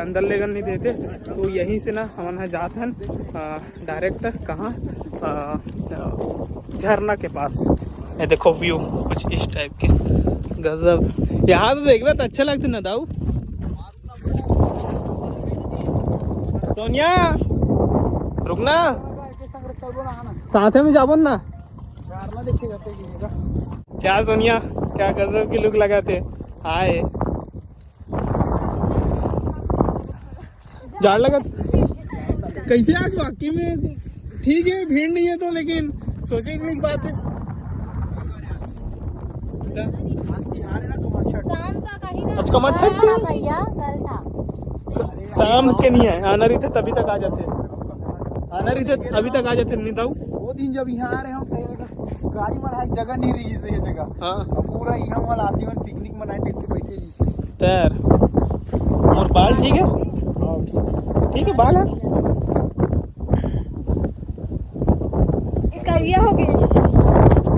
अंदर लेकर नहीं देते, तो यहीं से ना हम जाते हैं डायरेक्ट कहाँ झरना के पास। ये देखो व्यू कुछ इस टाइप के, गजब। यहाँ तो देख तो अच्छा लगता ना दाऊ। सोनिया रुकना, साथ में जाबो ना। क्या सोनिया, क्या गजब की लुक लगाते। हाय झाड़ लगा कैसे आज वाकई में ठीक है, भीड़ नहीं है तो, लेकिन सोचे की बात है। आज कमर छठ क्यों? शाम के नहीं है, आना रही थे तभी तक आ जाते, आना रही थे अभी तक आ जाते नहीं था। वो दिन जब यहाँ आ रहे हो गाड़ी में एक जगह नहीं रही है जगह। हाँ पूरा यहाँ वाला आती है पिकनिक मनाए टेक के बैठे रही तैर। और बाल ठीक है? ठीक है बाल है। करिया हो गई।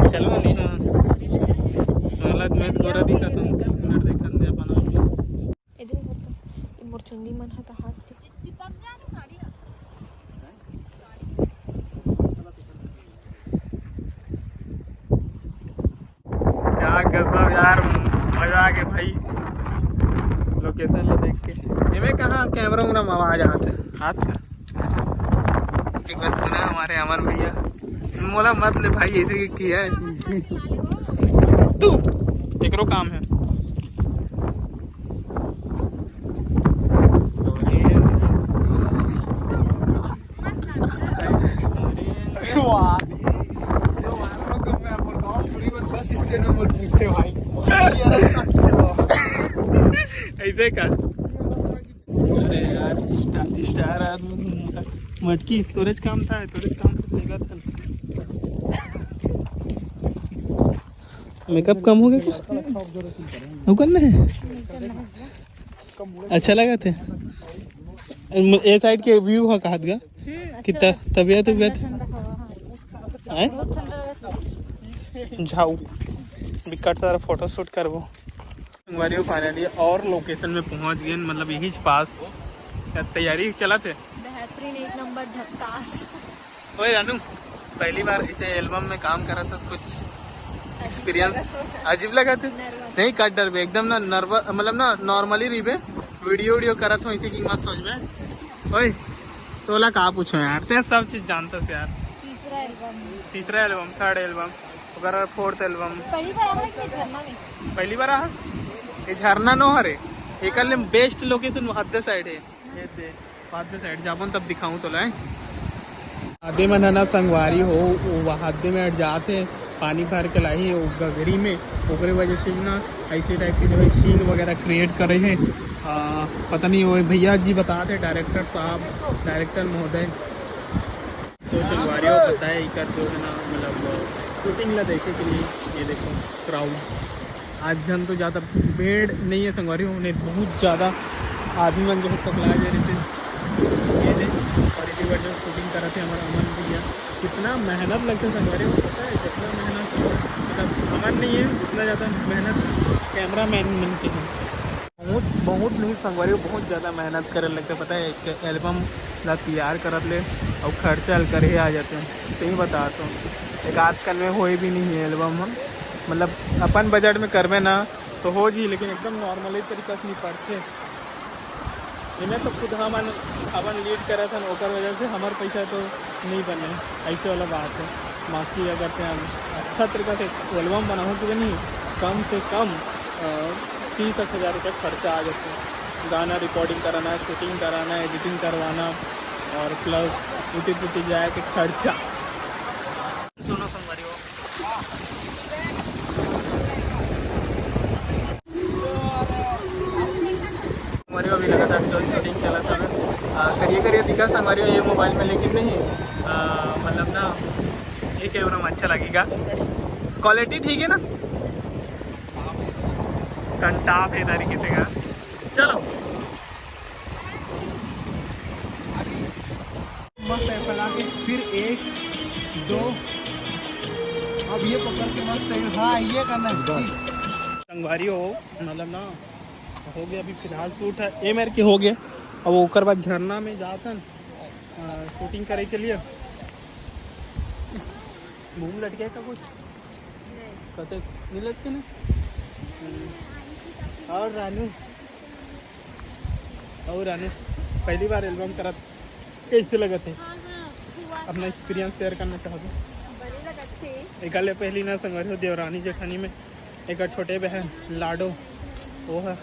चलो नहीं ना हालत में गोरा दिखा तो मिनट देखन दे अपन इधर तो मोरचुंदी मन हता हाथ से चिपक जाए साड़ी। क्या गजब यार, मजा आ गया भाई लोकेशन ले देख के। ये में कहाँ कैमरा उमरा में आवाज आते हाथ का। एक बात सुना हमारे अमन भैया, मोला मत ले भाई ऐसे किया है तू, एकरो काम है। ऐसे का अरे यार स्टार आदमी मटकी तोरेज काम था, तोरेज काम देगा था। मेकअप कम हो गया क्या करना है? अच्छा लगा थे ये साइड के व्यू है कहा गया कितना तबियत जाऊ विकट सारा फोटो शूट करबो। फाइनली और लोकेशन में पहुंच गए, मतलब यही पास। तैयारी चला थे बेहतरीन, एक नंबर झक्कास। ओए रानू, पहली बार इसे एल्बम में काम करा था, कुछ एक्सपीरियंस अजीब लगा थे? नहीं कट डर पे एकदम ना नर्वस, मतलब ना नॉर्मली रही पे वीडियो करा था इसी की मत सोच में। ओए तोला कहा पूछो यार, ते सब चीज जानता थे यार। तीसरा एल्बम, थर्ड एल्बम वगैरह, फोर्थ एल्बम। पहली बार आ ये झरना नो हरे एक बेस्ट लोकेशन हादे साइड है, ये हादे साइड जाबन तब दिखाऊं तो लाए। हादे में ना संगवारी हो हादे में अट जाते पानी भर के लाई गगरी में, ओकरे वजह से ना ऐसे टाइप की जो है सीन वगैरह क्रिएट करे हैं। पता नहीं वो भैया जी बताते, डायरेक्टर साहब, डायरेक्टर महोदय तो संगवारी हो पता है कर जो है ना, मतलब शूटिंग ला देखे के लिए। ये देखो क्राउड आज जन तो ज़्यादा भीड़ नहीं है संगवारी होने, बहुत ज़्यादा आदमी मन जो है सकला जा रहे थे ये थे। और इसी वजह शूटिंग कर रहे थे हमारे अमन भैया। कितना मेहनत लगता है संगवारी में, पता है जितना मेहनत मतलब अमन नहीं है उतना ज़्यादा मेहनत कैमरा मैन मिलते हैं। बहुत नहीं संगवारी को बहुत ज़्यादा मेहनत करे लगता है, पता है। एक एल्बम ला तैयार कर ले और खर्चा कर ही आ जाते हैं, सही बताता हूँ। एक आजकल में हो भी नहीं है एल्बम, हम मतलब अपन बजट में करवे ना तो हो जी, लेकिन एकदम नॉर्मली तरीका से नहीं पड़ते। इन्हें तो खुद हम अपन लीड करे थे ओकर वजह से हमारे पैसा तो नहीं बने, ऐसे वाला बात है। मास्की अगर से हम अच्छा तरीका से एल्बम बनाऊँ तो नहीं कम से कम 30,000 रुपये खर्चा आ जाता है। गाना रिकॉर्डिंग कराना, शूटिंग कराना, एडिटिंग करवाना और प्लस उठी जाए के खर्चा। सुनो संगवारी हो संगवारी अभी लगातार जो शूटिंग चला था करिए दिखा संगवारी ये मोबाइल में, लेकिन नहीं मतलब ना ये कैमरा में अच्छा लगेगा, क्वालिटी ठीक है ना, कंटाप है तरीके से का। चलो मस्त है चला के, फिर 1 2 अब ये पकड़ के मस्त है। हाँ ये करना है संगवारी हो, मतलब ना हो गया अभी फिलहाल शूट है ये मेरे के हो गया अब ओकर बाद झरना में जातन शूटिंग करे के लिए। घूम लटके का कुछ कते नहीं लटके ना। और रानू पहली बार एल्बम करत कैसे लगा थे? अपना एक्सपीरियंस शेयर करना चाहते। एक गले पहली ना संगवारी हो देवरानी जेठानी में एक छोटे बहन लाडो वो है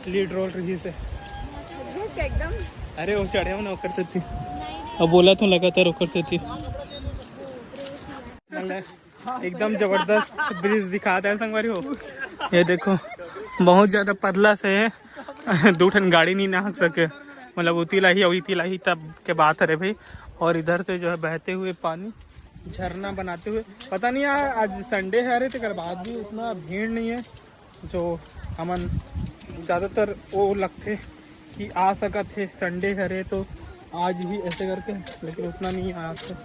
लीड रोल रही से एकदम। अरे वो चढ़े हो ना करते थी अब बोला तो लगातार करते थी। एकदम जबरदस्त ब्रिज दिखाता है संगवारी हो। ये देखो बहुत ज्यादा पतला से है दो ठन गाड़ी नहीं ना सके मतलब उतीला ही तब के बात है रे भाई। और इधर से जो है बहते हुए पानी झरना बनाते हुए पता नहीं यार आज संडे है अरे तो बाद भी उतना भीड़ नहीं है जो हमन ज़्यादातर वो लगते कि आ सकत थे संडे है रे तो आज ही ऐसे करके लेकिन उतना नहीं है आज तक।